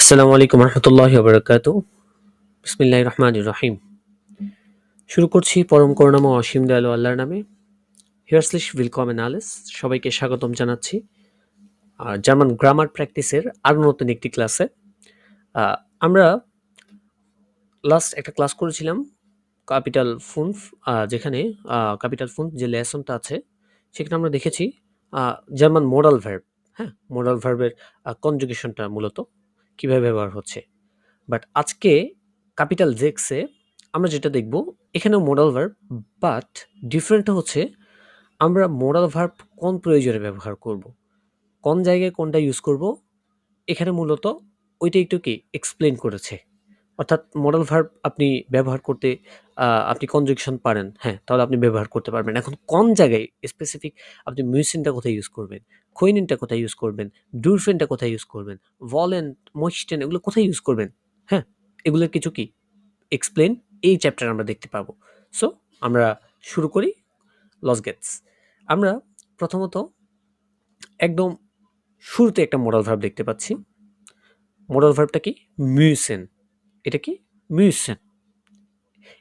আসসালামু আলাইকুম রহমতুল্লাহি ওয়া বারাকাতুহু। বিসমিল্লাহির রহমানির রহিম। শুরু করছি পরম করুণাময় অসীম দয়ালু আল্লাহর নামে। হিয়ার্সলিশ willkommen alles। সবাইকে স্বাগতম জানাচ্ছি জার্মান গ্রামার প্র্যাকটিসের আরও নতুন একটি ক্লাসে। আমরা লাস্ট একটা ক্লাস করেছিলাম ক্যাপিটাল ফুনফ, যেখানে ক্যাপিটাল ফুনফ যে লেসনটা আছে সেখানে আমরা দেখেছি জার্মান মোডাল ভার্ব। হ্যাঁ, মোডাল ভার্বের কনজুগেশনটা মূলত কিভাবে ব্যবহার হচ্ছে। বাট আজকে ক্যাপিটাল জেক্সে আমরা যেটা দেখব, এখানেও মোডাল ভার্ব, বাট ডিফারেন্টটা হচ্ছে আমরা মোডাল ভার্ব কোন প্রয়োজনে ব্যবহার করব, কোন জায়গায় কোনটা ইউজ করব, এখানে মূলত ওইটা একটু কি এক্সপ্লেন করেছে। অর্থাৎ মোডাল ভার্ব আপনি ব্যবহার করতে আপনি কনজুগেশন পারেন, হ্যাঁ, তাহলে আপনি ব্যবহার করতে পারবেন। এখন কোন জায়গায় স্পেসিফিক আপনি মিউসিনটা কোথায় ইউজ করবেন, খৈনিনটা কোথায় ইউজ করবেন, ডুরফেনটা কোথায় ইউজ করবেন, ভলেন, মইস্টেন, এগুলো কোথায় ইউজ করবেন, হ্যাঁ, এগুলোর কিছু কি এক্সপ্লেন এই চ্যাপ্টার আমরা দেখতে পাবো। সো আমরা শুরু করি। লস গেটস। আমরা প্রথমত একদম শুরুতে একটা মোডাল ভার্ব দেখতে পাচ্ছি। মোডাল ভার্বটা কি? মিউসেন। এটা কি? মিউসেন।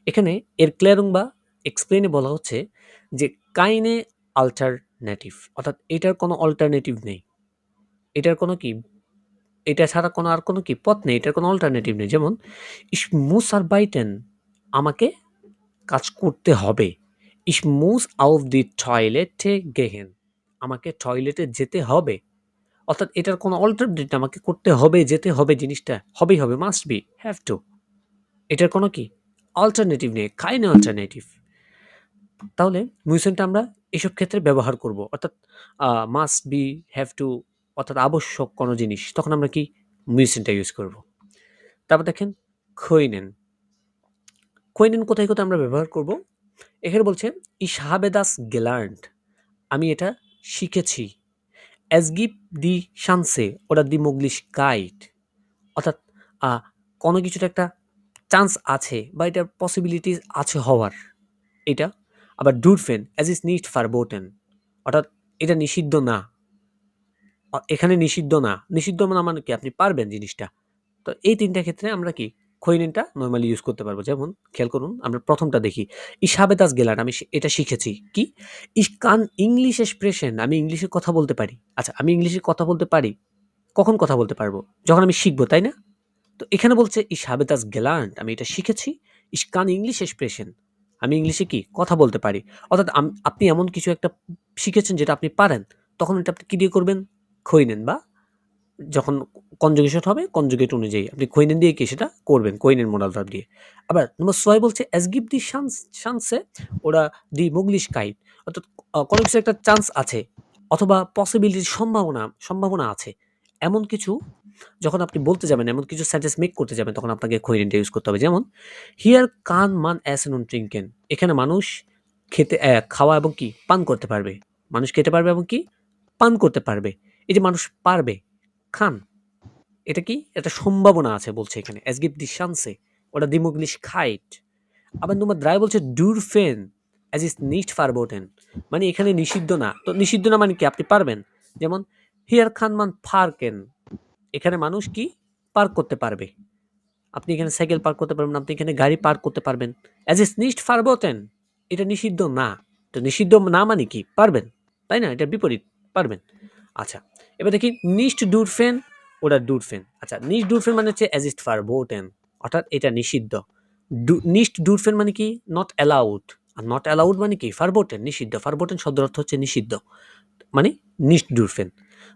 এখানে এর ক্লিয়ারিং বা এক্সপ্লেনে বলা হচ্ছে যে কাইনে আল্টারনেটিভ, অর্থাৎ এটার কোনো অল্টারনেটিভ নেই, এটার কোনো কি, এটা ছাড়া কোনো আর কোনো কি পথ নেই, এটার কোনো অল্টারনেটিভ নেই। যেমন ইস মুস আর বাইটেন, আমাকে কাজ করতে হবে। ইস মুস আউফ দি টয়লেটে গেহেন, আমাকে টয়লেটে যেতে হবে। অর্থাৎ এটার কোনো অল্টারনেটিভ, আমাকে করতে হবে, যেতে হবে, জিনিসটা হবেই হবে, মাস্ট বি, হ্যাভ টু। এটার কোনো কি অল্টারনেটিভ নেই, কাইনে অল্টারনেটিভ। তাহলে মিউসেনটা আমরা এসব ক্ষেত্রে ব্যবহার করব, অর্থাৎ মাস্ট বি, হ্যাভ টু, অর্থাৎ আবশ্যক কোনো জিনিস, তখন আমরা কি মিউসেনটা ইউজ করব। তারপর দেখেন খৈনেন। খৈনেন কোথায় কোথায় আমরা ব্যবহার করব? এখানে বলছে ইস হাবে দাস গেলার্নড, আমি এটা শিখেছি। এস গিভ দি শান্সে ওরা দি মুগলিশ গাইড, অর্থাৎ কোনো কিছুর একটা চান্স আছে বা এটার পসিবিলিটিস আছে হওয়ার, এটা। আবার ডুরফেন অ্যাজ ইজ নিট ফার বোটেন, অর্থাৎ এটা নিষিদ্ধ না, এখানে নিষিদ্ধ না, নিষিদ্ধ না মানে কি আপনি পারবেন জিনিসটা। তো এই তিনটা ক্ষেত্রে আমরা কি খৈনিনটা নর্মালি ইউজ করতে পারবো। যেমন খেয়াল করুন, আমরা প্রথমটা দেখি, ইসাবেদাস গেলার, আমি এটা শিখেছি। কি? ইস কান ইংলিশ এক্সপ্রেশন, আমি ইংলিশে কথা বলতে পারি। আচ্ছা, আমি ইংলিশে কথা বলতে পারি, কখন কথা বলতে পারবো? যখন আমি শিখবো, তাই না? তো এখানে বলছে ইস হাবেদাস গেলার্ন, আমি এটা শিখেছি। ইস কান ইংলিশ এক্সপ্রেশন, আমি ইংলিশে কি কথা বলতে পারি। অর্থাৎ আপনি এমন কিছু একটা শিখেছেন যেটা আপনি পারেন, তখন এটা আপনি কি দিয়ে করবেন? খৈনেন, বা যখন কনজুগেশন হবে কনজুগেট অনুযায়ী আপনি খৈনেন দিয়ে কি সেটা করবেন, খৈনেন মোডাল ভার্ব দিয়ে। আবার নম্বর 6 বলছে অ্যাজ গিভ দি চান্সে ওরা দি মুগলিশ কাইট, অর্থাৎ কোনো কিছু একটা চান্স আছে অথবা পসিবিলিটি, সম্ভাবনা আছে, এমন কিছু যখন আপনি বলতে যাবেন, এমন কিছু সেন্টেন্স মেক করতে যাবেন, তখন আপনাকে খৈনেনটা ইউজ করতে হবে। যেমন হিয়ার কান মান অ্যাসেন উন ট্রিঙ্কেন, এখানে মানুষ খেতে, খাওয়া এবং কি পান করতে পারবে। মানুষ খেতে পারবে এবং কি পান করতে পারবে। এই যে মানুষ পারবে, খান, এটা কি একটা সম্ভাবনা আছে বলছে এখানে। অ্যাজ গিভ দি শান্সে ওটা দি মুগলিশ খাইট। আবার নম্বর 3 বলছে ডুরফেন অ্যাজ ইজ নিট ফারবোটেন, মানে এখানে নিষিদ্ধ না। তো নিষিদ্ধ না মানে কি আপনি পারবেন। যেমন হিয়ার খান মান ফারকেন, এখানে মানুষ কি পার্ক করতে পারবে। আপনি এখানে সাইকেল পার্ক করতে পারবেন, আপনি এখানে গাড়ি পার্ক করতে পারবেন। অ্যাজ ইজ নিট ফারবোটেন, এটা নিষিদ্ধ না। তো নিষিদ্ধ না মানে কি পারবেন, তাই না? এটা বিপরীত, পারবেন। আচ্ছা, এবার দেখি নিস্ট ডুরফেন, ওটা ডুরফেন। আচ্ছা, নিস্ট ডুরফেন মানে হচ্ছে অ্যাজ ইস্ট ফারবোটেন, অর্থাৎ এটা নিষিদ্ধ। নিস্ট ডুরফেন মানে কি not allowed, are not allowed মানে কি ফারবোটেন, নিষিদ্ধ। ফারবোটেন শব্দের অর্থ হচ্ছে নিষিদ্ধ, মানে নিস্ট ডুরফেন।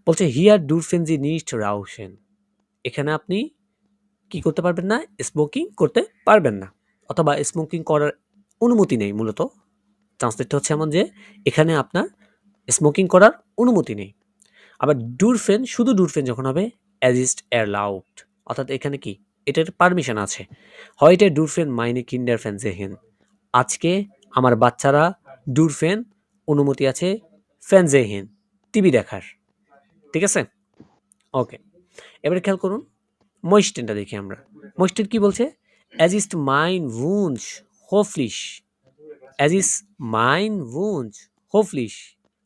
বলছে হিয়ার ডুরফেন জি নিস্ট রাউসেন, এখানে আপনি কি করতে পারবেন না? স্মোকিং করতে পারবেন না, অথবা স্মোকিং করার অনুমতি নেই। মূলত ট্রান্সলেটটা হচ্ছে এমন যে এখানে আপনার স্মোকিং করার অনুমতি নেই। আবার ডুরফেন, শুধু ডুরফেন যখন হবে অ্যাজ ইস্ট এরলাউড, অর্থাৎ এখানে কি এটার পারমিশন আছে। হয়টে ডুরফেন মাইনে কিন্ডার ফ্যান জেহেন, আজকে আমার বাচ্চারা ডুরফেন অনুমতি আছে ফ্যান জেহেন, টিভি দেখার। ঠিক আছে, ওকে। এবারে খেয়াল করুন মইস্টেনটা দেখি আমরা। মইস্টেন কি বলছে? অ্যাজ ইস্ট মাইন উন্স হোফলিশ, অ্যাজ ইস মাইন উন্স হোফলিশ,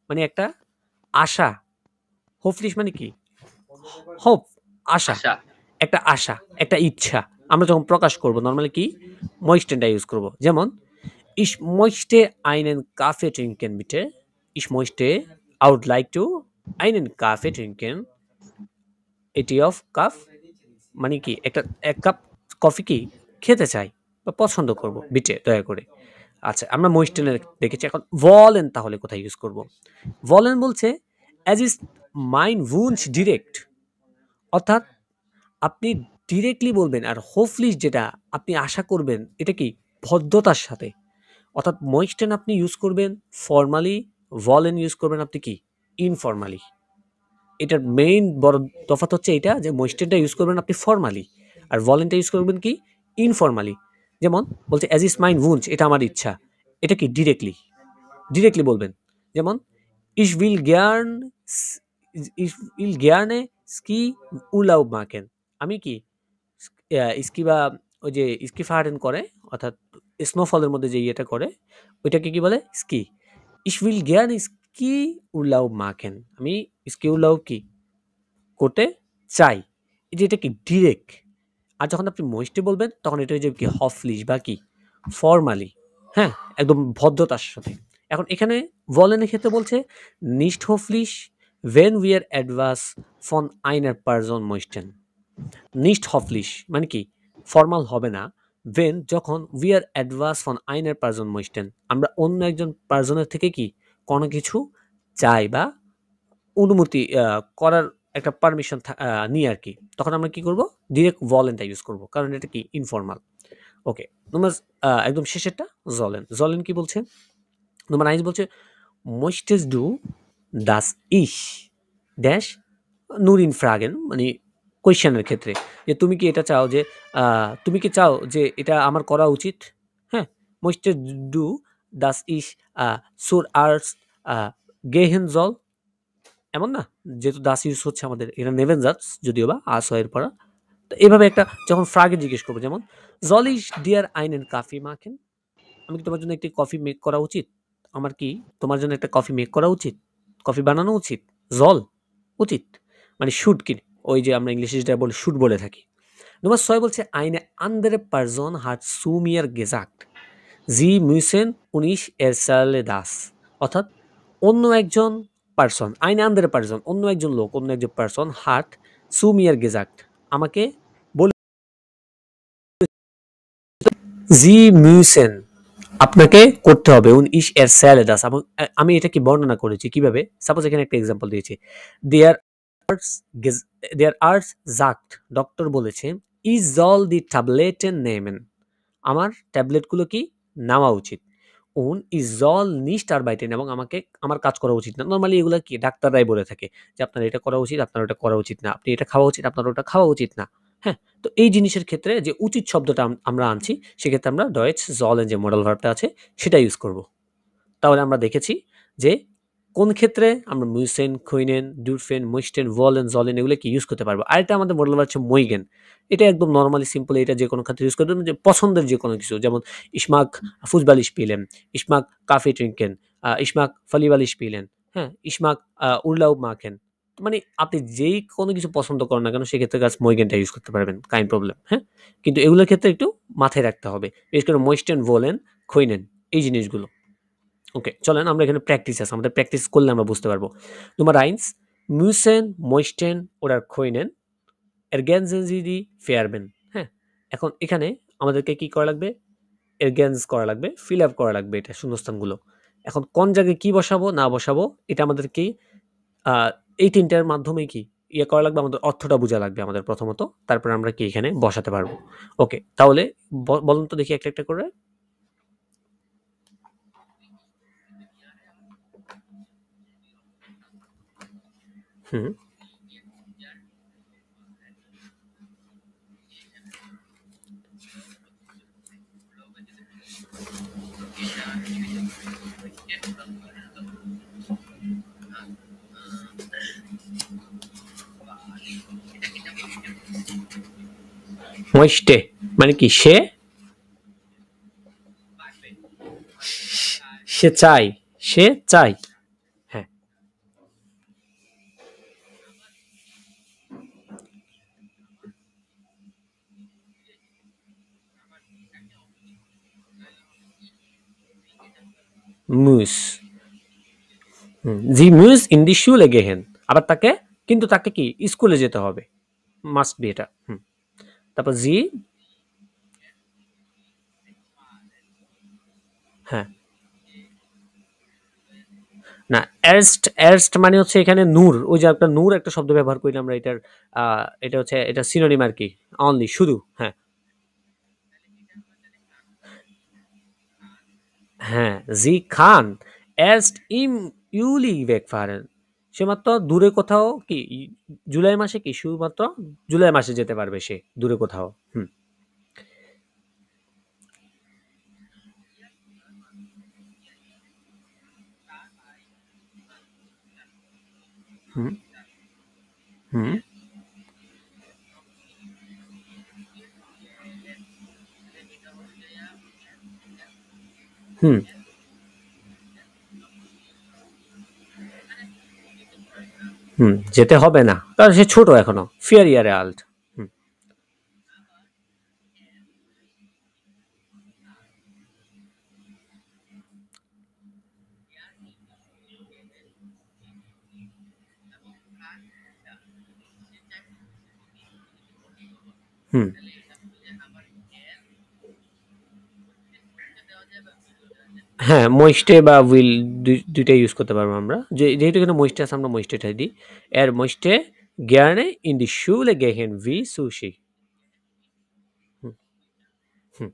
মানে একটা আশা। হোফলিশ মানে কি? হোপ, আশা। আশা। একটা আশা, একটা ইচ্ছা আমরা যখন প্রকাশ করব নরমালি কি möchtenটা ইউজ করব। যেমন Ich möchte einen Kaffee trinken, bitte. Ich möchte, I would like to einen Kaffee trinken. এটি অফ কাপ মানে কি একটা এক কাপ কফি কি খেতে চাই বা পছন্দ করব বিটে দয়া করে। আচ্ছা আমরা মহিস্টেনে দেখেছি, এখন বলেন তাহলে কোথায় ইউজ করব। বলেন বলছে as is mine wounds direct, অর্থাৎ আপনি ডিরেক্টলি বলবেন, আর হোপফুলি যেটা আপনি আশা করবেন এটা কি ভদ্রতার সাথে, অর্থাৎ ময়েস্টেন আপনি ইউজ করবেন ফর্মালি, ভলেন ইউজ করবেন আপনি কি ইনফর্মালি। এটার মেইন বড় তফাৎ হচ্ছে এটা যে ময়েস্টেনটা ইউজ করবেন আপনি ফর্মালি আর ভলেনটা ইউজ করবেন কি ইনফর্মালি। যেমন বলছে অ্যাজ ইস মাইন উন্স, এটা আমার ইচ্ছা, এটা কি ডিরেক্টলি ডিরেক্টলি বলবেন। যেমন ইস উইল গ্যার্ন ইস উইল গ্যার্নে স্কি উলাউ মাকেন, আমি কি স্কি বা ওই যে স্কি ফাহারেন করে, অর্থাৎ স্নোফলের মধ্যে যে ইয়েটা করে ওইটাকে কি বলে ski. Ich will gerne Ski Urlaub machen. আমি স্কি উলাও কি করতে চাই। এই যে এটা কি ডিরেক্ট। আর যখন আপনি মহিষ্টি বলবেন তখন এটা হয়ে যাবে কি হফলিশ বা কি ফর্মালি, হ্যাঁ একদম ভদ্রতার সাথে। এখন এখানে ভলেনের ক্ষেত্রে বলছে নিস্ট হফলিশ ওয়েন উই আর অ্যাডভাস ফন আইনার পারজন মহিস্টেন। নিস্ট হফলিশ মানে কি ফর্মাল হবে না, ওয়েন যখন উই আর অ্যাডভাস ফন আইনার পারজন মহিস্টেন আমরা অন্য একজন পারজনের থেকে কি কোনো কিছু চাই বা অনুমতি করার একটা পারমিশন নিয়ে আর কি, তখন আমরা কি করব ডিরেক্ট ভলেনটা ইউজ করব কারণ এটা কি ইনফর্মাল। ওকে নম্বর একদম শেষেরটা জলেন। জলেন কি বলছে নম্বর 1 বলছে möchtest du dass ich dash nur in fragen, মানে কোয়েশ্চেনের ক্ষেত্রে যে তুমি কি এটা চাও যে তুমি কি চাও যে এটা আমার করা উচিত। হ্যাঁ möchtest du dass ich zur Arzt gehen soll, এমন না? যেহেতু দাস ইউজ হচ্ছে আমাদের এখানে নেভেন জাটস যদিও বা আস এর পড়া। তো এভাবে একটা যখন ফ্রাগে জিজ্ঞেস করবো যেমন জল ইস ডিয়ার আইনেন কাফি মাখেন, আমি কি তোমার জন্য একটি কফি মেক করা উচিত? আমার কি তোমার জন্য একটা কফি মেক করা উচিত? কফি বানানো উচিত? জল উচিত মানে শুড কি ওই যে আমরা ইংলিশে যেটা বলি শুড বলে থাকি। নম্বর 6 বলছে আইনে আন্দারে পারজন হাট সুমিয়ার গেজাক্ট জি মুইসেন উনিশ এর সালে দাস, অর্থাৎ অন্য একজন পার্সন আইন আন্দারে পার্সন অন্য একজন লোক অন্য একজন পার্সন হাট সুমিয়ার গেজাক্ট আমাকে বলে জি মিউসেন আপনাকে করতে হবে উন ইস এর স্যালে দাস। আমি এটা কি বর্ণনা করেছি কিভাবে, সাপোজ এখানে একটা এক্সাম্পল দিয়েছি দেয়ার আর্টস দেয়ার আর্টস জাক্ট ডক্টর বলেছে ইজ অল দি ট্যাবলেটেন নেমেন আমার ট্যাবলেটগুলো কি নেওয়া উচিত। উন ইজল নিস্ট আরবাইটেন এবং আমাকে আমার কাজ করা উচিত না। নরমালি এগুলা কি ডাক্তাররাই বলে থাকে যে আপনার এটা করা উচিত, আপনার ওটা করা উচিত না। আপনি এটা খাওয়া উচিত, আপনার ওটা খাওয়া উচিত না। হ্যাঁ? তো এই জিনিসের ক্ষেত্রে যে উচিত শব্দটা আমরা আনছি সেক্ষেত্রে আমরা ডয়েটস sollen যে মডাল ভার্বটা আছে সেটা ইউজ করব। তাহলে আমরা দেখেছি যে কোন ক্ষেত্রে আমরা মুইসেন, খুইনেন, ডুরফেন, মুইস্টেন, ভলেন, জলেন এগুলো কি ইউজ করতে পারবো। আরেকটা আমাদের মডেল হচ্ছে মইগেন। এটা একদম নরমালি সিম্পল, এটা যে কোনো ক্ষেত্রে ইউজ করতে পারবেন যে পছন্দের যে কোনো কিছু। যেমন ইসমাক ফুসবাল স্পিলেন, ইসমাক কাফি ট্রিঙ্কেন, ইসমাক ফালিবাল স্পিলেন, হ্যাঁ? ইসমাক উরলাউ মাখেন। মানে আপনি যেই কোনো কিছু পছন্দ করেন না কেন সেক্ষেত্রে গাছ মইগেনটা ইউজ করতে পারবেন। কাইন প্রবলেম, হ্যাঁ? কিন্তু এগুলোর ক্ষেত্রে একটু মাথায় রাখতে হবে। বিশেষ করে ময়েস্টেন, ভোলেন, খুইনেন এই জিনিসগুলো। ওকে চলেন আমরা এখানে প্র্যাকটিস আছে, আমাদের প্র্যাকটিস করলে আমরা বুঝতে পারবো। Nummer 1 müssen, möchten oder können ergänzen Sie die Verben, হ্যাঁ? এখন এখানে আমাদেরকে কি করা লাগবে? ergänz করা লাগবে, fill up করা লাগবে এটা শূন্যস্থানগুলো। এখন কোন জায়গায় কি বসাবো না বসাবো এটা আমাদেরকে আ এই ৩ টার মাধ্যমে কি ইয়ে করা লাগবে, আমাদের অর্থটা বোঝা লাগবে আমাদের প্রথমত। তারপরে আমরা কি এখানে বসাতে পারবো। ওকে তাহলে বলুন তো দেখি একটা, একটা করে। হুম। ময়েস্টে মানে কি সে সে চায়, সে চায়। হ্যাঁ। মুস। জি মুস ইন দি শুলে গেহেন। আবার তাকে কিন্তু তাকে কি স্কুলে যেতে হবে। মাস্ট বি এটা। তারপর জি হ্যাঁ। না এরস্ট মানে হচ্ছে এখানে নূর। ওই যে একটা নূর একটা শব্দ ব্যবহার করি আমরা এটার এটা হচ্ছে এটা সিনোনিম আরকি। অনলি শুধু। হ্যাঁ, হ্যাঁ। জি খান erst im Juli wegfahren। সে মাত্র দূরে কোথাও কি জুলাই মাসে কি শুধুমাত্র জুলাই মাসে যেতে পারবে সে দূরে কোথাও। হুম, হুম, হুম, হুম, হুম। যেতে হবে না। কারণ সে ছোট এখনো। ফিয়ার ইয়ারে আল্ট। হুম, হুম। হ্যাঁ, ময়েস্টে বা উইল ২ টাই ইউজ করতে পারবো আমরা। যেহেতু এখানে ময়েস্টে আছে আমরা ময়েস্টেটাই দিই। এর ময়েস্টে gerne in die Schule gehen wie Sushi। Hmm, hmm.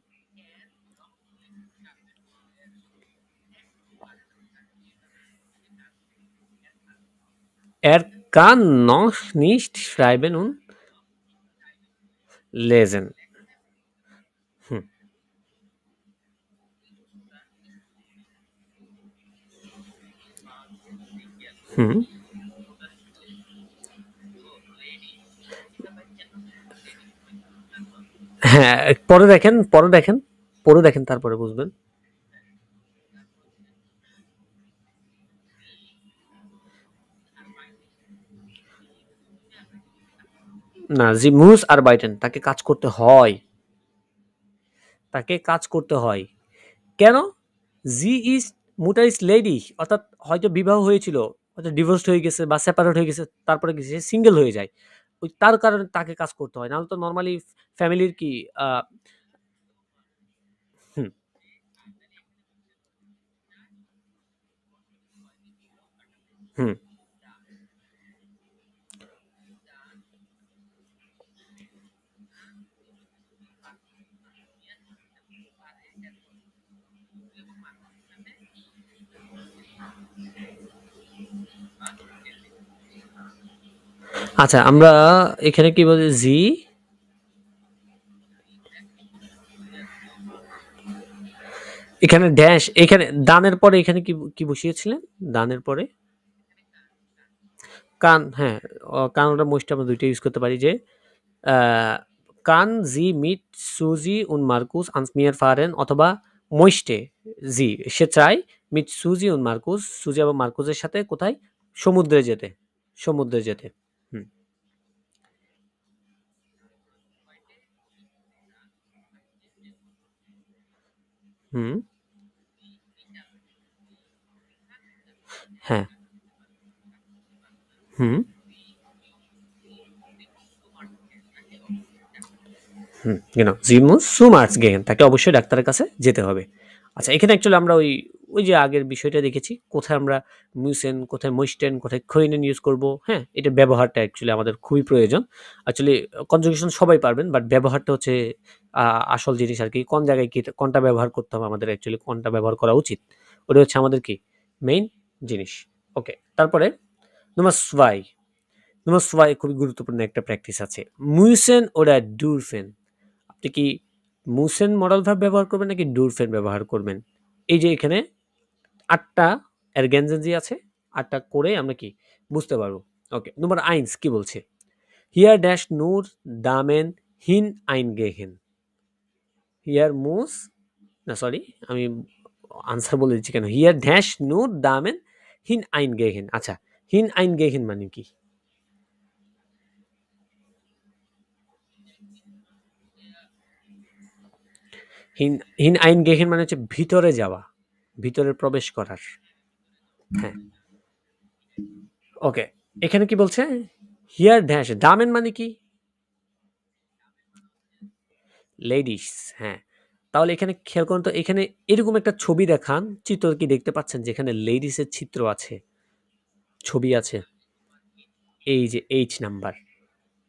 Er kann noch nicht schreiben und lesen। হুম, হুম। হ্যাঁ, পরে দেখেন তারপরে বুঝবেন। না, Sie muss arbeiten তাকে কাজ করতে হয়। তাকে কাজ করতে হয়। কেন? জি ইজ মুটার ইজ লেডি অর্থাৎ হয়তো বিবাহ হয়েছিল, হয়তো ডিভোর্সড হয়ে গেছে বা সেপারেট হয়ে গেছে, তারপরে কি সে সিঙ্গেল হয়ে যায়। ওই তার কারণে তাকে কাজ করতে হয়। নাহলে তো নরমালি ফ্যামিলির কি আ হুম, হুম। আচ্ছা আমরা এখানে কি বলি জি এখানে ড্যাশ এখানে দানের পরে এখানে কি বসিয়েছিলেন? দানের পরে? কান হ্যাঁ, কান ওটা মোস্টলি আমরা ২ টা ইউজ করতে পারি যে আ কান জি মিট সুজি und Markus ans Meer fahren অথবা মোইস্টে জি সে চায় মিট সুজি und Markus সুজি এবং মার্কুসের সাথে কোথায়? সমুদ্রে যেতে। সমুদ্রে যেতে। হুম, হুম, হ্যাঁ, হুম, হুম, genau. Sie muss zum Arzt gehen তাকে অবশ্যই ডাক্তারের কাছে যেতে হবে। আচ্ছা এখানে অ্যাকচুয়ালি আমরা ওই যে আগের বিষয়টা দেখেছি। কোথায় আমরা müssen, কোথায় möchten, কোথায় können ইউজ করব, হ্যাঁ? এটার ব্যবহারটা অ্যাকচুয়ালি আমাদের খুবই প্রয়োজন। অ্যাকচুয়ালি কনজুগেশন সবাই পারবেন বাট ব্যবহারটা হচ্ছে আ আসল জিনিস আরকি। কোন জায়গায় কি কোনটা ব্যবহার করতে হবে আমাদের অ্যাকচুয়ালি কোনটা ব্যবহার করা উচিত। ওটা হচ্ছে আমাদের কি মেইন জিনিস। ওকে। তারপরে Nummer 2 Nummer 2 খুবই গুরুত্বপূর্ণ একটা প্র্যাকটিস আছে। Müssen oder dürfen আপনি কি মুসেন মডাল ভার্ব ব্যবহার করবেন নাকি ডুরফেন ব্যবহার করবেন? এই যে এখানে ৮ টা ergänzen আছে। ৮ টা করে আমরা কি বুঝতে পারবো। ওকে। Nummer 1 কি বলছে? Hier dash nur Damen hineingehen। Hier muss না সরি আমি আনসার বলে দিচ্ছি কেন। Hier dash nur Damen hineingehen। আচ্ছা, hineingehen মানে কি? hineingehen মানে হচ্ছে ভিতরে যাওয়া। ভিতরে প্রবেশ করার। হ্যাঁ, ওকে। এখানে কি বলছে? হিয়ার ড্যাশ দামেন মানে কি? লেডিস। হ্যাঁ, তাহলে এখানে খেয়াল করুন তো, এখানে এরকম একটা ছবি দেখান, চিত্র কি দেখতে পাচ্ছেন যেখানে লেডিসের চিত্র আছে, ছবি আছে। এই যে এইচ নাম্বার,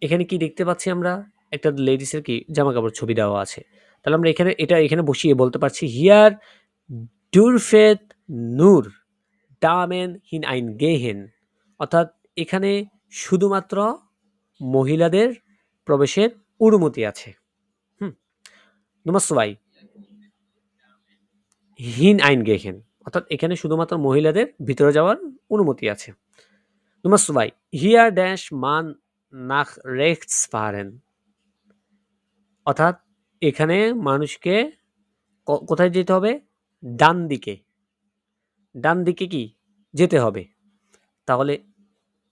এখানে কি দেখতে পাচ্ছি আমরা? একটা লেডিসের কি জামা কাপড় ছবি দেওয়া আছে। তাহলে আমরা এখানে বসিয়ে বলতে পারছি হিয়ার ডুরফেত নূর দামেন হিন আইন গেহেন, অর্থাৎ এখানে শুধুমাত্র মহিলাদের প্রবেশের অনুমতি আছে। হুম, নমস্বাই হিন আইন গেহেন, অর্থাৎ এখানে শুধুমাত্র মহিলাদের ভিতরে যাওয়ার অনুমতি আছে। নমস্বাই হিয়ার ড্যাশ মান নাক রেক্স ফারেন, অর্থাৎ এখানে মানুষকে কোথায় যেতে হবে? ডান দিকে। ডান দিকে কি যেতে হবে? তাহলে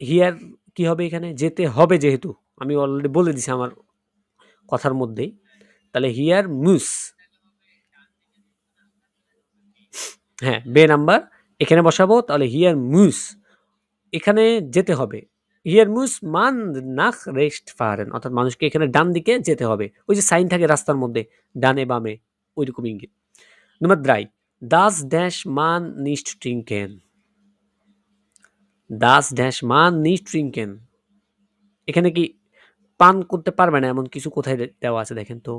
হিয়ার কি হবে? এখানে যেতে হবে, যেহেতু আমি অলরেডি বলে দিছি আমার কথার মধ্যেই, তাহলে হিয়ার মুস, হ্যাঁ বে নাম্বার এখানে বসাবো, তাহলে হিয়ার মুস এখানে যেতে হবে। হিয়ার মুস মান নাক রেস্ট ফারেন, অর্থাৎ মানুষকে এখানে ডান দিকে যেতে হবে। ওই যে সাইন থাকে রাস্তার মধ্যে ডানে বামে, ওইরকম ইঙ্গিত। নাম্বার 3 দাস ড্যাশ মান নিস্ট ট্রিঙ্কেন, দাস ড্যাশ মান নিস্ট ট্রিঙ্কেন, এখানে কি পান করতে পারবে না এমন কিছু কোথায় দেওয়া আছে দেখেন তো?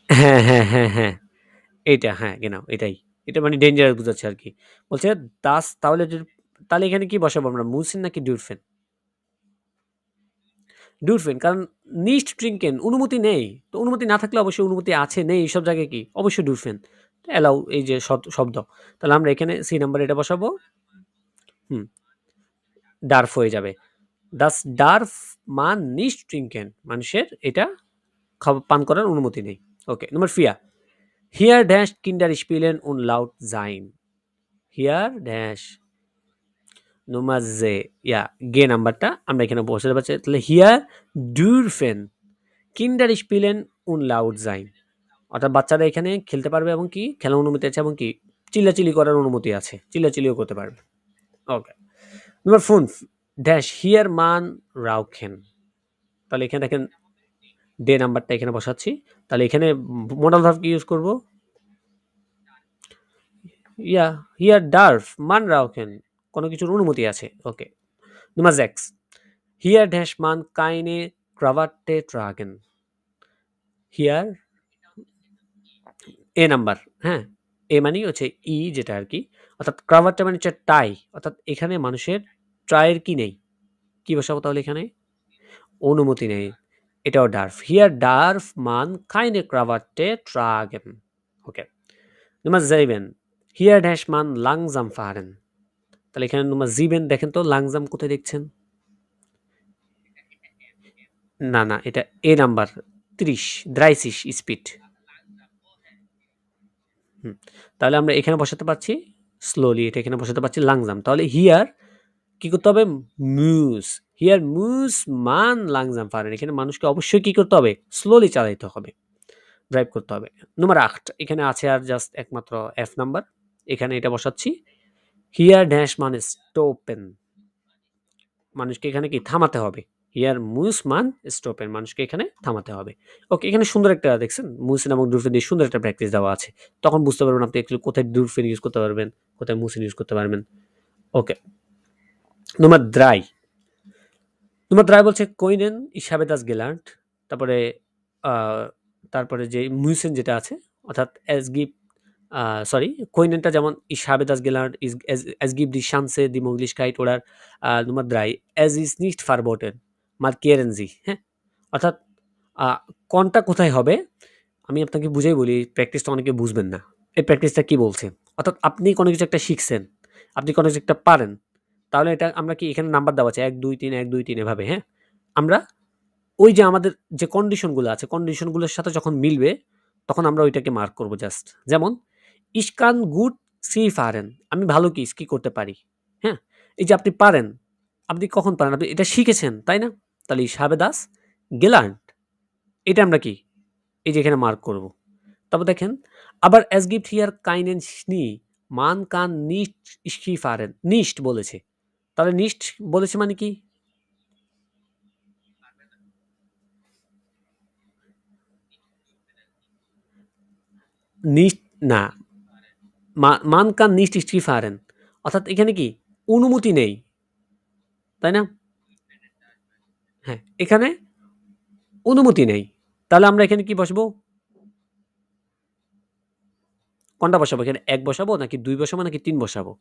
হ্যাঁ, হ্যাঁ, হ্যাঁ, হ্যাঁ। এইটা হ্যাঁ, genau এটাই। এটা মানে ডেঞ্জারাস বুঝাচ্ছে আরকি। বলছে দাস, তাহলে এখানে কি বসাবো আমরা? মুসিন নাকি ডুরফেন? ডুরফেন, কারণ নিস্ট ট্রিঙ্কেন অনুমতি নেই। তো অনুমতি না থাকলে অবশ্যই অনুমতি আছে, নেই এইসব জায়গায় কি? অবশ্যই ডুরফেন। অ্যালাউ এই যে শব্দ। তাহলে আমরা এখানে সি নাম্বার এটা বসাবো। হুম, ডার্ফ হয়ে যাবে। দাস ডার্ফ মান নিস্ট ট্রিঙ্কেন, মানুষের এটা পান করার অনুমতি নেই। ওকে, নাম্বার 4 হিয়ার ড্যাশ কিন্ডার স্পিলেন উন লাউট জাইন, হিয়ার ড্যাশ নোমাজ যে ইয়া গে নাম্বারটা আমরা এখানে বসাতে পারছি। তাহলে হিয়ার ডুরফেন কিন্ডার স্পিলেন উন লাউড জাইন, অর্থাৎ বাচ্চারা এখানে খেলতে পারবে এবং কি খেলার অনুমতি আছে এবং কি চিল্লাচিল্লি করার অনুমতি আছে, চিল্লাচিল্লিও করতে পারবে। ওকে, নাম্বার 5 ড্যাশ হিয়ার মান রাউখেন, তাহলে এখানে দেখেন ডে নাম্বারটা এখানে বসাচ্ছি। তাহলে এখানে মডাল ভার্ব কি ইউজ করব? ইয়া হিয়ার ডার্ফ মান রাউখেন, কোনো কিছুর অনুমতি আছে। ওকে, নাম্বার 6 হিয়ার ড্যাশ মান কাইনে ক্রাভাটে ট্রাগেন, হিয়ার এ নাম্বার, হ্যাঁ এ মানেই হচ্ছে ই যেটা আর কি, অর্থাৎ ক্রাভাটটা মানে হচ্ছে টাই, অর্থাৎ এখানে মানুষের ট্রায়ের কি নেই, কি বসাবো তাহলে এখানে? অনুমতি নেই, এটাও ডার্ফ। হিয়ার ডার্ফ মান কাইনে ক্রাভাটে ট্রাগেন। ওকে, নাম্বার 7 হিয়ার ড্যাশ মান লাংজাম ফারেন, তাহলে এখানে নাম্বার জিবেন দেখেন তো লাংজাম কোথায় দেখছেন? না না, এটা এ নাম্বার 30 দ্রাইসিস স্পিড। হুম, তাহলে আমরা এখানে বসাতে পারছি স্লোলি, এটা এখানে বসাতে পারছি লাংজাম। তাহলে হিয়ার কি করতে হবে? মুস, হিয়ার মুস মান লাংজাম ফারেন, এখানে মানুষকে অবশ্যই কি করতে হবে? স্লোলি চালাইতে হবে, ড্রাইভ করতে হবে। নাম্বার 8 এখানে আছে আর জাস্ট একমাত্র এফ নাম্বার, এখানে এটা বসাচ্ছি। হিয়ার ড্যাশ মানে স্টোপেন, মানুষকে এখানে কি থামাতে হবে। হিয়ার মুস মান স্টোপেন, মানুষকে এখানে থামাতে হবে। ওকে, এখানে সুন্দর একটা দেখছেন মুসিন এবং ডুরফিন দিয়ে সুন্দর একটা প্র্যাকটিস দেওয়া আছে। তখন বুঝতে পারবেন আপনি অ্যাকচুয়ালি কোথায় ডুরফিন ইউজ করতে পারবেন, কোথায় মুসিন ইউজ করতে পারবেন। ওকে, নাম্বার 3 বলছে কইনেন ইসাবে দাস গেলান্ট, তারপরে আহ, তারপরে যে মুসেন যেটা আছে, অর্থাৎ এস গিভ সরি কইনেনটা যেমন ইসাবে দাস গেলান্ট ইজ এস গিভ দি শান্সে দি মঙ্গলিশকাইট ওরার নাম্বার 3 এস ইজ নিস্ট ফারবোটেন মার কেরেনজি, হ্যাঁ, অর্থাৎ কোনটা কোথায় হবে আমি আপনাকে বুঝাই বলি, প্র্যাকটিসটা অনেকে বুঝবেন না। এই প্র্যাকটিসটা কি বলছে? অর্থাৎ আপনি কোনো কিছু একটা শিখছেন, আপনি কোনো কিছু একটা পারেন, তাহলে এটা আমরা কি এখানে নাম্বার দেওয়া আছে 1 2 3 1 2 3 এভাবে, হ্যাঁ? আমরা ওই যে আমাদের যে কন্ডিশনগুলো আছে, কন্ডিশনগুলোর সাথে যখন মিলবে তখন আমরা ওইটাকে মার্ক করব জাস্ট। যেমন ich kann gut Ski fahren, আমি ভালো কি স্কি করতে পারি, হ্যাঁ? এই যে আপনি পারেন, আপনি কখন পারেন? আপনি এটা শিখেছেন, তাই না? তাহলে ich habe das gelernt। এটা আমরা কি? এই যে এখানে মার্ক করব। তারপর দেখেন, আবার es gibt hier keinen Schnee, man kann nicht Ski fahren। nicht বলেছে। তাহলে nicht বলেছে মানে কি? nicht না, man kann nicht Ski fahren। অর্থাৎ এখানে কি? অনুমতি নেই, তাই না? হ্যাঁ, এখানে অনুমতি নেই। তাহলে আমরা এখানে কি বসাবো? কোনটা বসাবো? এখানে ১ বসাবো নাকি ২ বসাবো নাকি ৩ বসাবো?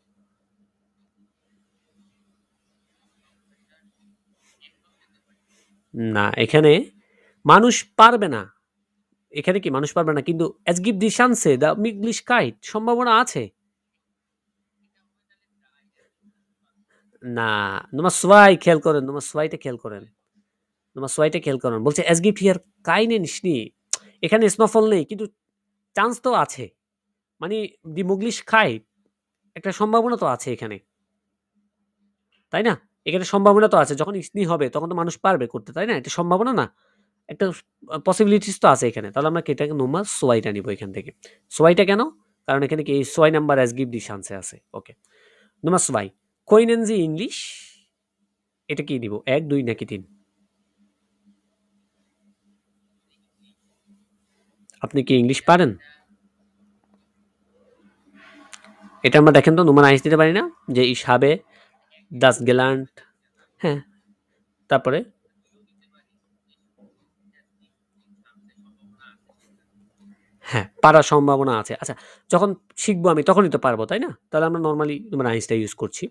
না, এখানে মানুষ পারবে না। এখানে কি মানুষ পারবে না? কিন্তু es gibt die Chance, the Möglichkeit, সম্ভাবনা আছে। না, Nummer 2 খেয়াল করেন, Nummer 2 টা খেয়াল করেন। Nummer 2 টা খেয়াল করেন। বলছে es gibt hier keinen Schnee। এখানে স্নোফল নেই কিন্তু চান্স তো আছে। মানে die Möglichkeit, একটা সম্ভাবনা তো আছে এখানে। তাই না? এখানে সম্ভাবনা তো আছে। যখন স্নি হবে তখন তো মানুষ পারবে করতে, তাই না? এটা সম্ভাবনা না? একটা পসিবিলিটিস তো আছে এখানে। তাহলে আমরা কি এটাকে নোমা সোয়াইটা নিবো এখান থেকে। সোয়াইটা কেন? কারণ এখানে কি এই সোয়াই নাম্বার অ্যাজ গিভ দি চান্সে আছে। ওকে। নোমা সোয়াই। কোইনেনজি ইংলিশ, এটা কি নিব? ১, ২ নাকি ৩? আপনি কি ইংলিশ পারেন? এটা আমরা দেখেন তো নোমান আইস দিতে পারি না? যে ich habe das gelernt। হ্যাঁ, তারপরে? হ্যাঁ, পারার সম্ভাবনা আছে। আচ্ছা, যখন শিখবো আমি তখনই তো পারবো, তাই না? তাহলে আমরা নরমালি নোমান আইসটা ইউজ করছি।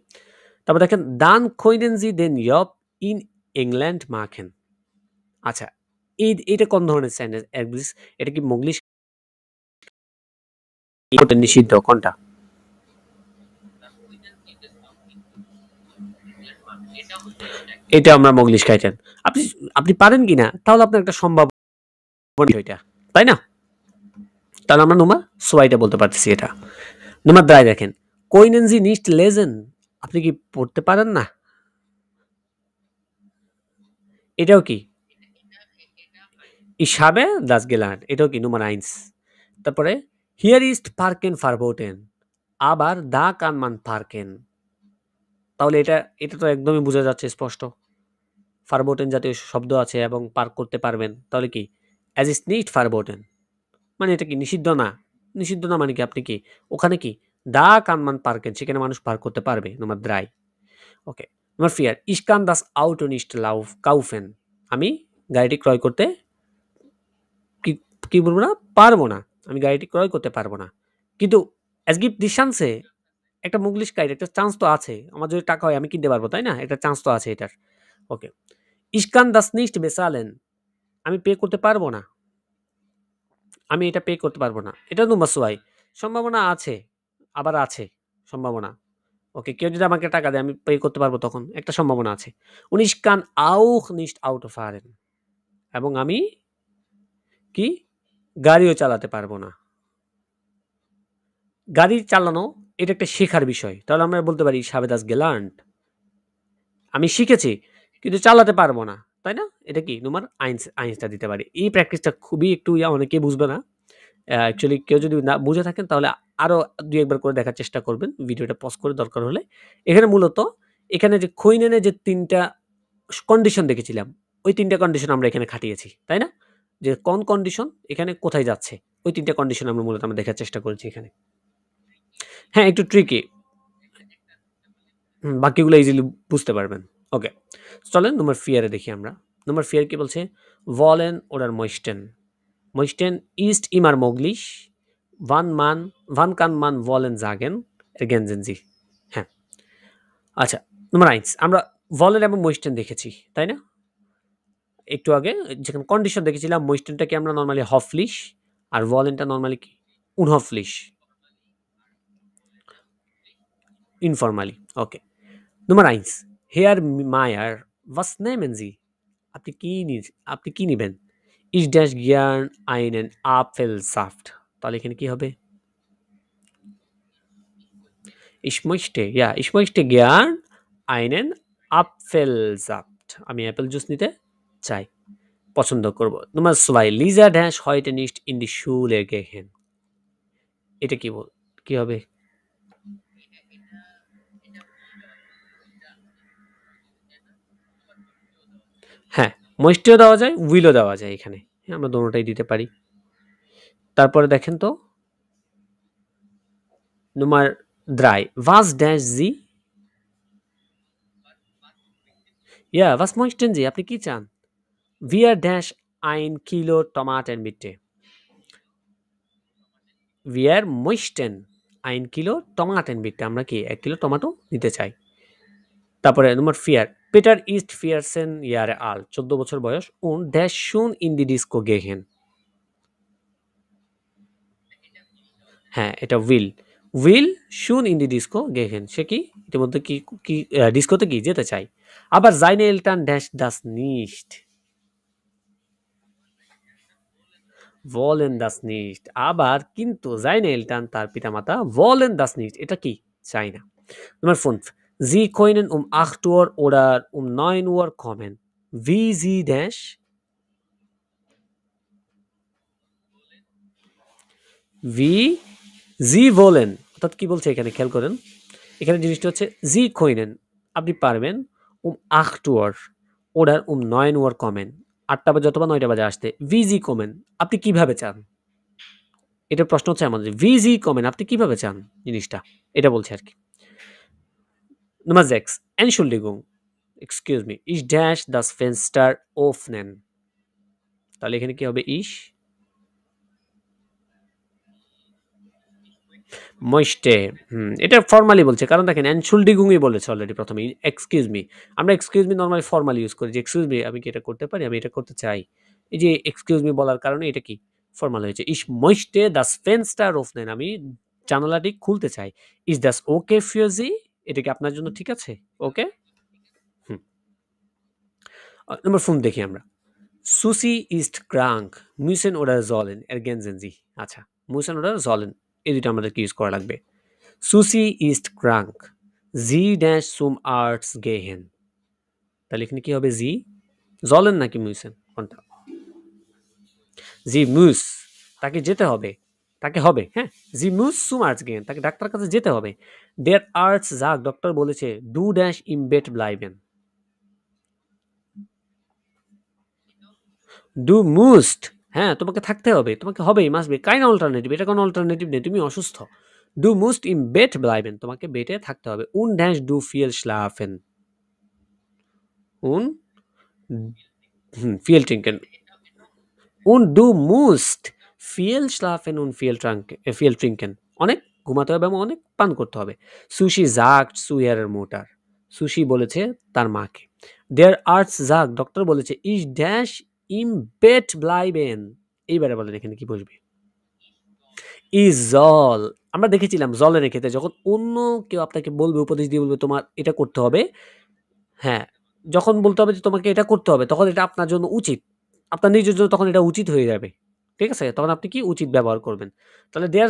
তারপর দেখেন dann können Sie den Job in England machen। আচ্ছা, এইটা কোন ধরনের সেন্টেন্স? এটা কি মৌলিক কোনটা নিষিদ্ধ কোনটা? এটা আমরা মৌলিকশাইটেন। আপনি আপনি পারেন কিনা তাহলে আপনার একটা সম্ভাবনা ওইটা, তাই না? তাহলে আমরা নোমা সোয়াইটা বলতে পারতেছি এটা। নোমা দ্রাই দেখেন, কোইনেনজি নিস্ট লেজেন, আপনি কি পড়তে পারেন না? এটাও কি? ইসাবে দাস গেলান, এটাও কি নোমার আইনস। তারপরে হিয়ার ইস্ট পার্কেন ফারবোটেন, আবার দা কানমান পার্কেন। তাহলে এটা তো একদমই বোঝা যাচ্ছে স্পষ্ট। ফারবোটেন জাতীয় শব্দ আছে এবং পার্ক করতে পারবেন। তাহলে কি? অ্যাজ ইস নিট ফারবোটেন। মানে এটা কি নিষিদ্ধ না? নিষিদ্ধ না মানে কি? আপনি কি ওখানে কি দা কানমান পার্কেন, সেখানে মানুষ পার্ক করতে পারবে। নোমার দ্রাই। ওকে। নোমার ফিয়ার ইস কান দাস আউটো নিস্ট লাউফ কাউফেন, আমি গাড়িটি ক্রয় করতে কি কি বলবো না? পারবো না। আমি গাড়িটি ক্রয় করতে পারবো না। কিন্তু অ্যাজ গিভ দি চান্সে, একটা মুগলিশ গাইড, একটা চান্স তো আছে। আমার যদি টাকা হয় আমি কিনতে পারবো, তাই না? একটা চান্স তো আছে এটার। ওকে। Ich kann das nicht bezahlen, আমি পে করতে পারবো না। আমি এটা পে করতে পারবো না। এটা Nummer 2। সম্ভাবনা আছে, আবার আছে সম্ভাবনা। ওকে, কেউ যদি আমাকে টাকা দেয় আমি পে করতে পারবো তখন। একটা সম্ভাবনা আছে। Und ich kann auch nicht Auto fahren, এবং আমি কি? গাড়িও চালাতে পারবো না। গাড়ি চালানো এটা একটা শেখার বিষয়। তাহলে আমরা বলতে পারি Ich habe das gelernt। আমি শিখেছি কিন্তু চালাতে পারবো না, তাই না? এটা কি তোমার আইনসটা দিতে পারি। এই প্র্যাকটিসটা খুবই একটু অনেকেই বুঝবে না। অ্যাকচুয়ালি কেউ যদি না বুঝে থাকেন তাহলে আরো ২-১ বার করে দেখার চেষ্টা করবেন। ভিডিওটা পজ করে দরকার হলে। এখানে মূলত এখানে যে খৈনেনে যে ৩ টা কন্ডিশন দেখেছিলাম, ওই ৩ টা কন্ডিশন আমরা এখানে খাটিয়েছি, তাই না? যে কোন কন্ডিশন এখানে কোথায় যাচ্ছে, ওই ৩ টা কন্ডিশন আমরা মূলত দেখার চেষ্টা করেছি এখানে। হ্যাঁ, একটু ট্রিকি। বাকিগুলো ইজিলি বুঝতে পারবেন। ওকে। চলেন নম্বর 4 এ দেখি আমরা। নম্বর 4 কি বলছে? Wollen oder möchten। Möchten ist immer möglich, wann kann man wollen sagen? Ergänzen Sie। হ্যাঁ। আচ্ছা, নম্বর 1 আমরা wollen এবং möchten দেখেছি, তাই না? একটু আগে যেখানে কন্ডিশন দেখেছিলাম möchten টাকে আমরা নরমালি hoffentlich, আর wollen টা নরমালি কি? unhoffentlich, informally। Okay. Nummer 1, Herr Mayer, was nehmen Sie? আপনি কি আপনি কি নিবেন? Ich dash gern einen Apfelsaft। তাহলে এখানে কি হবে? Ich möchte, ja, ich möchte gern einen Apfelsaft আমি অ্যাপেল জুস নিতে চাই, পছন্দ করব। Nummer 2 Lisa dash heute nicht in die Schule gehen। এটা কি হবে? হ্যাঁ, মইস্টেও দেওয়া যায়, উইলও দেওয়া যায় এখানে। হ্যাঁ, আমরা দোনোটাই দিতে পারি। তারপরে দেখেন তো Nummer 3 Was dash sie? Ja, was möchten Sie? আপনি কি চান? Wir dash ein Kilo Tomaten bitte। Wir möchten ein Kilo Tomaten bitte। আমরা কি 1 কিলো টমেটো নিতে চাই। তারপরে Nummer 4 Peter ist 14 Jahre alt, 14 বছর বয়স und der schon in die Disco gehen। হ্যাঁ, এটা will schon in die Disco gehen। সে কি ইতিমধ্যে কি ডিস্কোতে কি যেতে চাই। আবার seine Eltern dash das nicht, wollen das nicht। আবার কিন্তু seine Eltern তার পিতামাতা wollen das nicht, এটা কি চাই না। Nummer 5 Sie können um 8 Uhr oder um 9 Uhr kommen, wie Sie dash wie Sie wollen। অর্থাৎ কি বলছে এখানে খেয়াল করেন। এখানে জিনিসটা হচ্ছে Sie können আপনি পারবেন um 8 Uhr oder um 9 Uhr kommen 8টা বাজে অথবা 9টা বাজে আসতে। Wie Sie kommen আপনি কিভাবে চান? এটার প্রশ্ন হচ্ছে আমাদের Wie Sie kommen আপনি কিভাবে চান জিনিসটা? এটা বলছে আরকি। Nummer 6 Entschuldigung, excuse me, ich dash das Fenster öffnen। তাহলে এখানে কি হবে möchte। এটা ফর্মালি বলছে। কারণ দেখেন Entschuldigung ই বলেছে অলরেডি প্রথমে। Excuse me. আমরা excuse me normally formally use করি যে এক্সকিউজ মি আমি কি এটা করতে পারি? আমি এটা করতে চাই। এই যে এক্সকিউজ মি বলার কারণে এটা কি ফর্মাল হয়েছে। Ich möchte das Fenster öffnen। আমি জানালাটি খুলতে চাই। Is das okay für Sie? এটা কি আপনার জন্য ঠিক আছে? ওকে? হুম। Nummer 5 দেখি আমরা। Susi ist krank, müssen oder sollen ergänzen Sie। আচ্ছা, müssen oder sollen এই দুটো আমাদেরকে ইউজ করা লাগবে। Susi ist krank, sie dash zum Arzt gehen। তাহলে এখানে কি হবে sie sollen নাকি müssen কোনটা? sie muss তাকে যেতে হবে, তাকে হবে, হ্যাঁ, sie muss zum Arzt gehen তাকে ডাক্তার কাছে যেতে হবে। Der Arzt sagt ডক্টর বলেছে du dash im Bett bleiben। Du musst হ্যাঁ, তোমাকে থাকতে হবে, তোমাকে হবেই, মাস্ট বি, কাইন অল্টারনেটিভ, এটা কোনো অল্টারনেটিভ নেই, তুমি অসুস্থ। Du musst im Bett bleiben তোমাকে বেডে থাকতে হবে। Und dash du viel schlafen und viel trinken und du musst viel schlafen und viel trinken অনেক ঘুমাতে হবে এবং অনেক পান করতে হবে। Sushi sagt zu ihrer Mutter sushi বলেছে তার মাকে। Der Arzt sagt ডক্টর বলেছে ich dash im Bett bleiben। এইবারে বলেন এখানে কি বসবে? is soll আমরা দেখেছিলাম জলের ক্ষেত্রে যখন অন্য কেউ আপনাকে বলবে, উপদেশ দিয়ে বলবে তোমার এটা করতে হবে, হ্যাঁ, যখন বলতে হবে যে তোমাকে এটা করতে হবে তখন এটা আপনার জন্য উচিত। আপনার নিজের জন্য তখন এটা উচিত হয়ে যাবে। ঠিক আছে? তখন আপনি কি উচিত ব্যবহার করবেন। তাহলে der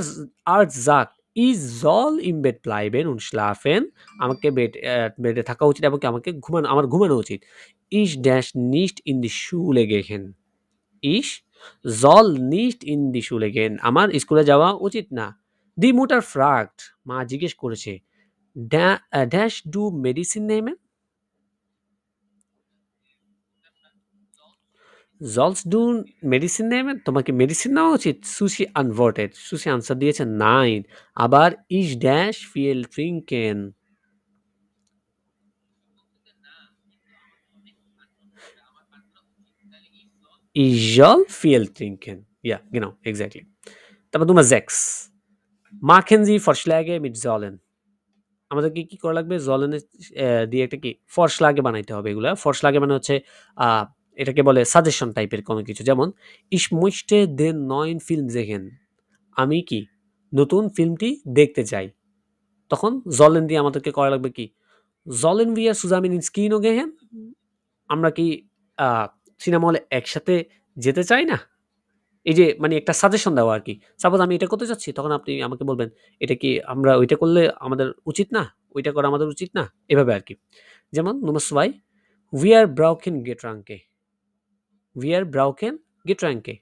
Arzt sagt ich soll im Bett bleiben und schlafen আমাকে বেডে থাকা উচিত এবং কি আমাকে আমার ঘুমানো উচিত। Ich dash nicht in die Schule gehen। Ich soll nicht in die Schule gehen আমার স্কুলে যাওয়া উচিত না। Die Mutter fragt মা জিজ্ঞেস করেছে dash du Medicine nehmen? Sollst du Medicine nehmen? তোমাকে মেডিসিন নেওয়া উচিত? সুশি antwortet সুশি আনসার দিয়েছে নাইন। আবার ich dash viel trinken। Ich soll viel trinken। Ja, genau, exactly। তারপর Nummer 6 machen Sie Vorschläge mit sollen। আমাদেরকে কি করা লাগবে? sollen দিয়ে একটা কি Vorschläge বানাইতে হবে। এগুলা Vorschläge মানে হচ্ছে এটাকে বলে সাজেশন টাইপের কোনো কিছু। যেমন ich möchte den neuen Film sehen। আমি কি নতুন ফিল্মটি দেখতে চাই। তখন sollen দিয়ে আমাদেরকে করা লাগবে কি sollen wir zusammen ins Kino gehen? আমরা কি আ সিনেমা হলে একসাথে যেতে চাই না? এই যে মানে একটা সাজেশন দেওয়া আরকি। সাপোজ আমি এটা করতে চাচ্ছি, তখন আপনি আমাকে বলবেন, "এটা কি আমরা ওইটা করলে আমাদের উচিত না? ওইটা করা আমাদের উচিত না?" এভাবে আরকি। যেমন Nummer 2, wir brauchen Getränke. Wir brauchen Getränke.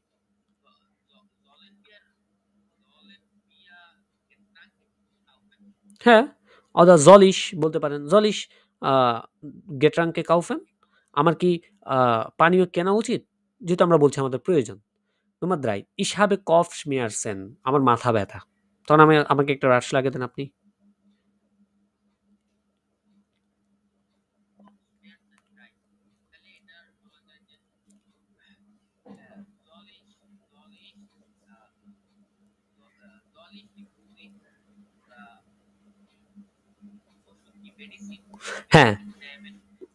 হ্যাঁ, অথবা soll ich বলতে পারেন। soll ich Getränke kaufen? আমার কি পানীয় কেনা উচিত? যেহেতু আমরা বলছি আমাদের প্রয়োজন। Nummer 3, ich habe Kopfschmerzen. আমার মাথা ব্যথা। তখন আমাকে একটা রাশ লাগিয়ে দেন আপনি। হ্যাঁ,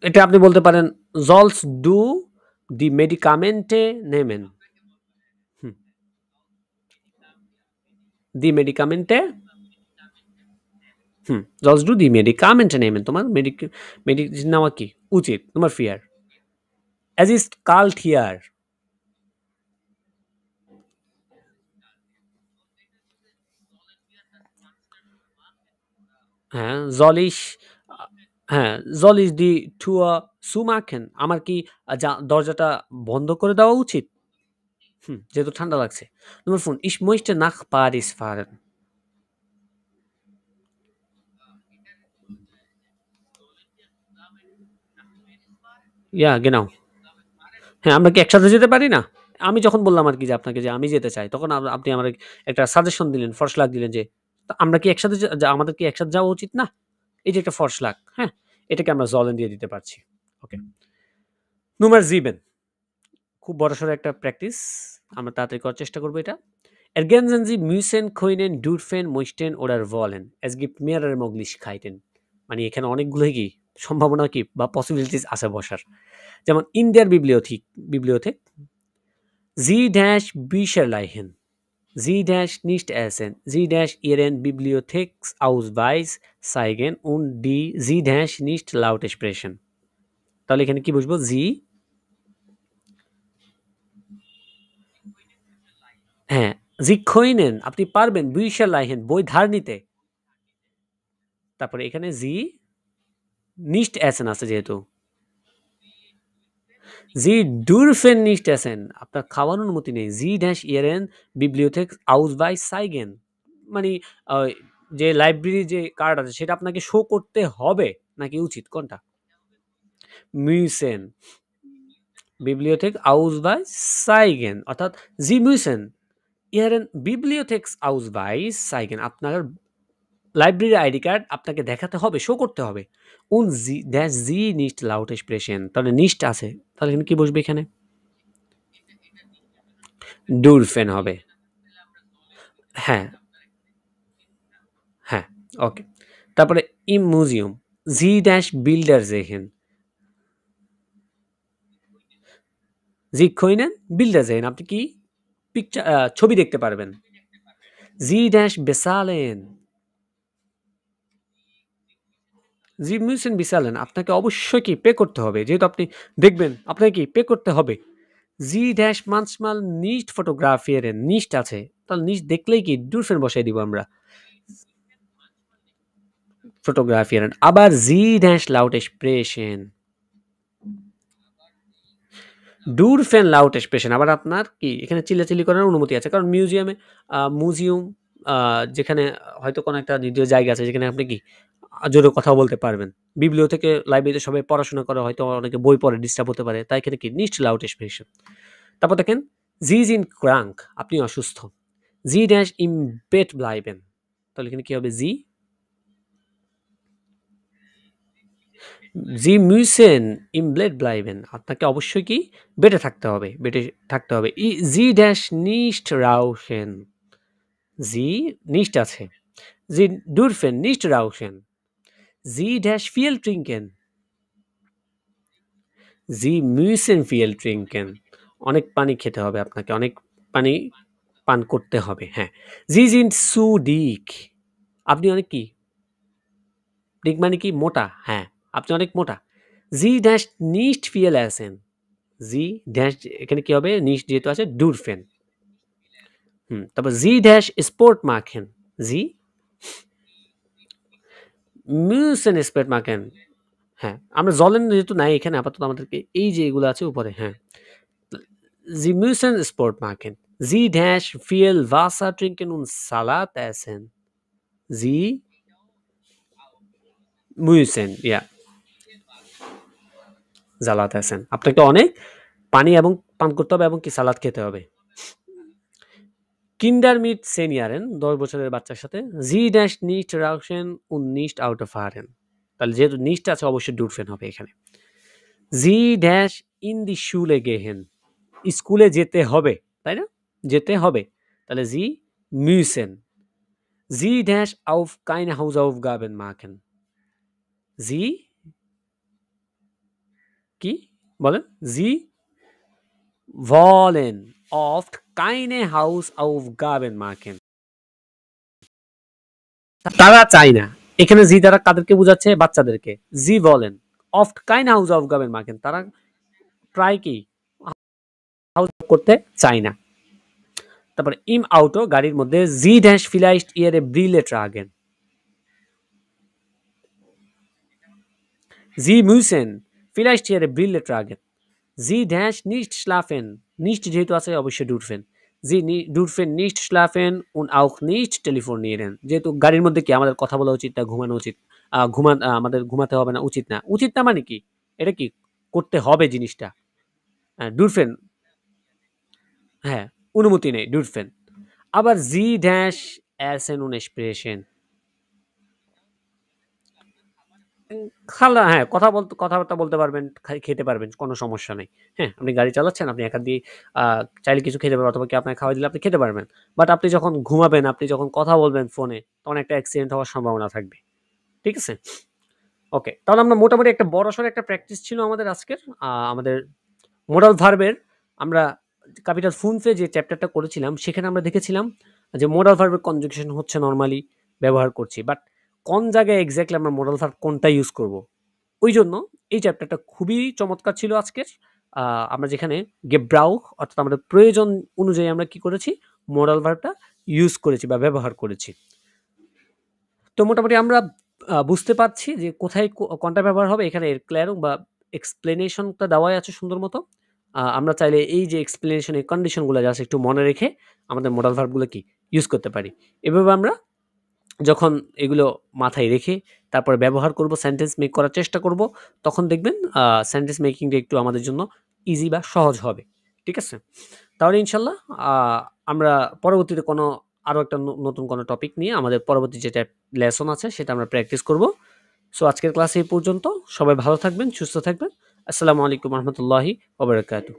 এটা আপনি বলতে পারেন sollst du die Medikamente nehmen? হুম, die Medikamente? হুম, sollst du die Medikamente nehmen? তোমার মেডিসিন নেওয়া কি উচিত? তোমার fear. Es ist kalt hier. হ্যাঁ, soll ich হ্যাঁ, soll ich die Tür zumachen? আমার কি দরজাটা বন্ধ করে দেওয়া উচিত? হুম, যেহেতু ঠান্ডা লাগছে। Nummer 5, ich möchte nach Paris fahren. Ja, genau. হ্যাঁ, আমরা কি একসাথে যেতে পারি না? আমি যখন বললাম আরকি যে আপনাকে যে আমি যেতে চাই, তখন আপনি আমারে একটা সাজেশন দিলেন, ফরশলাগ দিলেন যে, আমরা কি একসাথে আমাদের কি একসাথে যাওয়া উচিত না? এই যে একটা ফরশলাগ, হ্যাঁ? এটাকে আমরা sollen দিয়ে দিতে পারছি। ওকে। Nummer 7, খুব বড়সড় একটা প্র্যাকটিস। আমরা তাড়াতাড়ি করার চেষ্টা করব এটা। Ergänzen Sie müssen, können, dürfen, möchten oder wollen. Es gibt mehrere Möglichkeiten. মানে এখানে অনেকগুলোই কি সম্ভাবনা কি বা পসিবিলিটিস আছে বসার। যেমন in der Bibliothek, Sie dash Bücher leihen. Sie dash nicht essen. Sie dash ihren Bibliotheksausweis zeigen und die Sie dash nicht laut sprechen. তাহলে এখানে কি বুঝবো? Sie, হ্যাঁ, Sie können, আপনি পারবেন Bücher leihen, বই ধার নিতে। তারপরে এখানে Sie nicht essen আছে যেহেতু। Sie dürfen nicht essen, আপনার খাওয়ার অনুমতি নেই। Sie dash ihren Bibliotheksausweis zeigen, মানে যে লাইব্রেরি যে কার্ড আছে সেটা আপনাকে শো করতে হবে নাকি উচিত কোনটা? Müssen, Bibliothekausweis zeigen, অর্থাৎ Sie müssen Ihren Bibliotheksausweis zeigen, আপনার লাইব্রেরি আইডি কার্ড আপনাকে দেখাতে হবে, শো করতে হবে। Und Sie nicht laut sprechen, তাহলে nicht আছে, তাহলে এখানে কি বসবে এখানে? dürfen হবে। হ্যাঁ, হ্যাঁ, ওকে। তারপরে im Museum, Sie dash Bilder sehen. Sie können Bilder sehen, আপনি কি ছবি দেখতে পারবেন। Sie dash bezahlen. জি müssen bezahlen, আপনাকে অবশ্যই কি পে করতে হবে। যেহেতু আপনি দেখবেন, আপনাকে কি পে করতে হবে। Sie dash manchmal nicht fotografieren, nicht আছে। তাহলে nicht দেখলেই কি dürfen বসাই দিব আমরা। fotografieren, আবার Sie dash laut sprechen. dürfen laut sprechen, আবার আপনার কি এখানে চিল্লাচিল্লি করার অনুমতি আছে। কারণ মিউজিয়াম যেখানে হয়তো কোনো একটা নির্দিষ্ট জায়গা আছে যেখানে আপনি কি জোরে কথা বলতে পারবেন। থেকে লাইব্রেরিতে সবাই পড়াশোনা করে, হয়তো অনেকে বই পড়ে, ডিস্টার্ব হতে পারে। তাই এখানে কি nicht laut sprechen. তারপর দেখেন Sie sind krank, আপনি অসুস্থ। Sie dash im Bett bleiben, তাহলে এখানে কি হবে? Sie müssen im Bett bleiben, আপনাকে অবশ্যই কি বেডে থাকতে হবে, বেডে থাকতে হবে। Sie dash nicht rauchen, Sie nicht আছে। Sie dürfen nicht rauchen. Sie dash viel trinken, Sie müssen viel trinken, অনেক পানি খেতে হবে আপনাকে, অনেক পানি পান করতে হবে। হ্যাঁ, Sie sind zu dick, আপনি অনেক কি, dick মানে কি মোটা, হ্যাঁ, আপনি অনেক মোটা। Sie dash nicht viel essen, Sie dash এখানে কি হবে? nicht যেহেতু আছে dürfen। তারপর Sie dash Sport machen, Sie müssen Sport machen, হ্যাঁ, আমরা জলেন যেহেতু নাই এখানে আপাতত আমাদেরকে এই যে এগুলো আছে উপরে হ্যাঁ। Sie müssen Sport machen. Sie dash viel Wasser trinken und Salat essen. Sie müssen, ja, Salat essen. আপনাকে অনেক পানি এবং পান করতে হবে এবং কি সালাদ খেতে হবে। Kinder mit 10 Jahren, 10 বছরের বাচ্চার সাথে Sie dash nicht rauchen und nicht Auto fahren. তাহলে যেহেতু nicht আছে অবশ্যই dürfen হবে এখানে। Sie dash in die Schule gehen. স্কুলে যেতে হবে, তাই না? যেতে হবে। তাহলে Sie müssen. Sie dash auf keine Hausaufgaben machen. Sie কি বলেন? Sie wollen oft keine Hausaufgaben machen. তারা চায় না। এখানে জি দ্বারা কাদেরকে বোঝাচ্ছে? বাচ্চাদেরকে। জি বলেন oft keine Hausaufgaben machen. তারা প্রায় কি হাউস করতে চায় না। তারপরে im Auto গাড়ির মধ্যে Sie dash vielleicht ihre Brille tragen. Sie müssen vielleicht ihre Brille tragen. Sie dash nicht schlafen. Nicht যেহেতু আছে অবশ্যই dürfen. Sie dürfen nicht schlafen und auch nicht telefonieren. যেহেতু গাড়ির মধ্যে কি আমাদের কথা বলা উচিত না ঘুমানো উচিত। আমাদের ঘুমাতে হবে না, উচিত না। উচিত না মানে কি? এটা কি করতে হবে জিনিসটা। dürfen হ্যাঁ, অনুমতি নেই dürfen. আবার Sie dash essen und sprechen. হ্যাঁ, কথাবার্তা বলতে পারবেন, খেতে পারবেন, কোনো সমস্যা নেই। হ্যাঁ, আপনি গাড়ি চালাচ্ছেন, আপনি একা দিয়ে আ চাইলে কিছু খেতে পারবেন অথবা কেউ আপনাকে খাওয়াই দিলে আপনি খেতে পারবেন। বাট আপনি যখন ঘুমাবেন, আপনি যখন কথা বলবেন ফোনে, তখন একটা অ্যাক্সিডেন্ট হওয়ার সম্ভাবনা থাকবে। ঠিক আছে? ওকে। তাহলে আমরা মোটামুটি একটা বড়সড় একটা প্র্যাকটিস ছিল আমাদের আজকের। আমাদের মোরাল ভার্বের আমরা ক্যাপিটাল ফুনফে যে চ্যাপ্টারটা করেছিলাম, সেখানে আমরা দেখেছিলাম যে মোরাল ভার্বের কনজুগেশন হচ্ছে নরমালি ব্যবহার করছি। বাট কোন জায়গায় এক্সাক্টলি আমরা মোরাল ভার্ব কোনটা ইউজ করব? ওইজন্য এই চ্যাপ্টারটা খুবই চমৎকার ছিল আজকের। আমরা যেখানে gebrauch অর্থাৎ আমাদের প্রয়োজন অনুযায়ী আমরা কি করেছি? মোরাল ভার্বটা ইউজ করেছি বা ব্যবহার করেছি। তো মোটামুটি আমরা বুঝতে পারছি যে কোথায় কোনটা ব্যবহার হবে। এখানে এরক্লেয়ারিং বা এক্সপ্লেনেশনটা দেওয়াই আছে সুন্দর মতো। আমরা চাইলে এই যে এক্সপ্লেনেশন এর কন্ডিশন গুলো জাস্ট একটু মনে রেখে আমাদের মোরাল ভার্ব গুলো কি ইউজ করতে পারি। এভাবে আমরা যখন এগুলো মাথায় রেখে তারপরে ব্যবহার করব, সেন্টেন্স মেক করার চেষ্টা করব, তখন দেখবেন সেন্টেন্স মেকিংটা একটু আমাদের জন্য ইজি বা সহজ হবে। ঠিক আছে? তাহলে ইনশাল্লাহ আ আমরা পরবর্তীতে কোনো আরো একটা নতুন কোনো টপিক নিয়ে আমাদের পরবর্তী যেটা লেসন আছে সেটা আমরা প্র্যাকটিস করব। সো আজকের ক্লাস এই পর্যন্ত। সবাই ভালো থাকবেন, সুস্থ থাকবেন। আসসালামু আলাইকুম ওয়া রাহমাতুল্লাহি ওয়া বারাকাতুহু।